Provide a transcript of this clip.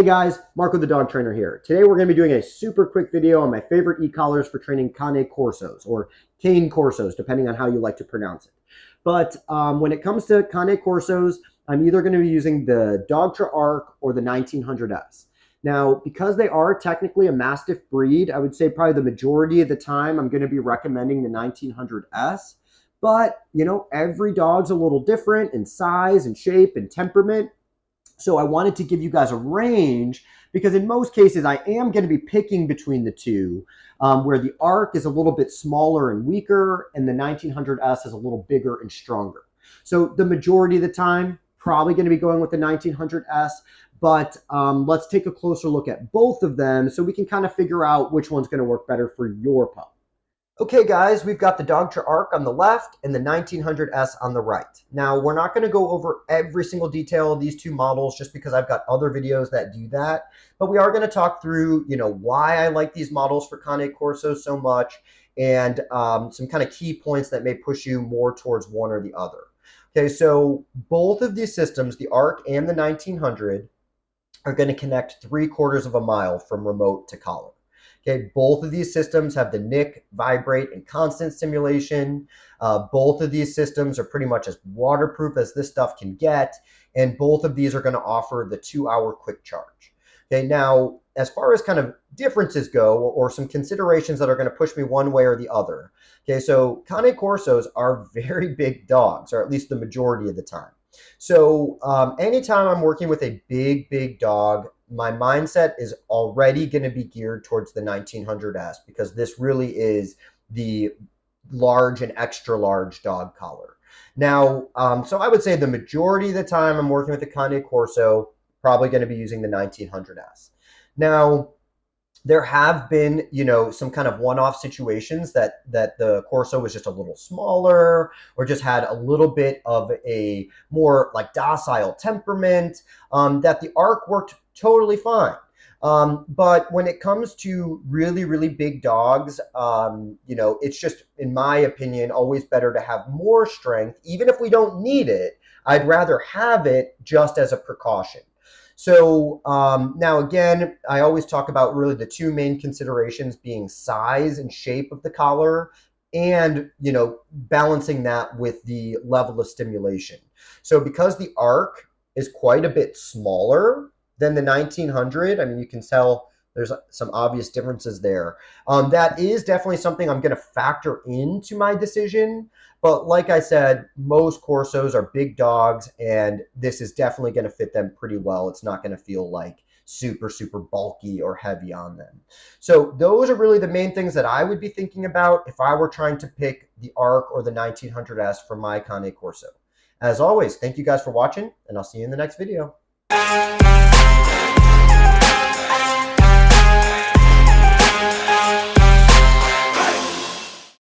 guys, Marco the dog trainer here. Today we're going to be doing a super quick video on my favorite e-collars for training cane corsos or cane corsos, depending on how you like to pronounce it. But when it comes to cane corsos, I'm either going to be using the Dogtra Arc or the 1900S. Now, because they are technically a Mastiff breed, I would say probably the majority of the time I'm going to be recommending the 1900S. But, you know, every dog's a little different in size and shape and temperament. So I wanted to give you guys a range because in most cases I am going to be picking between the two, where the Arc is a little bit smaller and weaker and the 1900S is a little bigger and stronger. So the majority of the time, probably going to be going with the 1900S, but let's take a closer look at both of them so we can kind of figure out which one's going to work better for your pup. Okay, guys, we've got the Dogtra Arc on the left and the 1900S on the right. Now, we're not going to go over every single detail of these two models just because I've got other videos that do that, but we are going to talk through, why I like these models for Cane Corso so much and some kind of key points that may push you more towards one or the other. Okay, so both of these systems, the Arc and the 1900, are going to connect 3/4 of a mile from remote to collar. Okay, both of these systems have the nick, vibrate, and constant stimulation. Both of these systems are pretty much as waterproof as this stuff can get, and both of these are going to offer the 2-hour quick charge. Okay, now, as far as kind of differences go, or some considerations that are going to push me one way or the other. Okay, so Cane Corsos are very big dogs, or at least the majority of the time. So anytime I'm working with a big dog, my mindset is already going to be geared towards the 1900S because this really is the large and extra large dog collar. Now, so I would say the majority of the time I'm working with the Cane Corso, probably going to be using the 1900S. Now, there have been, some kind of one-off situations that the Corso was just a little smaller or just had a little bit of a more like docile temperament, that the Arc worked totally fine. But when it comes to really big dogs, it's just, in my opinion, always better to have more strength. Even if we don't need it, I'd rather have it just as a precaution. So now again, I always talk about really the two main considerations being size and shape of the collar and, balancing that with the level of stimulation. So because the Arc is quite a bit smaller than the 1900, I mean, you can tell there's some obvious differences there. That is definitely something I'm going to factor into my decision. But like I said, most Corsos are big dogs, and this is definitely going to fit them pretty well. It's not going to feel like super bulky or heavy on them. So those are really the main things that I would be thinking about if I were trying to pick the Arc or the 1900S for my Cane Corso. As always, thank you guys for watching, and I'll see you in the next video.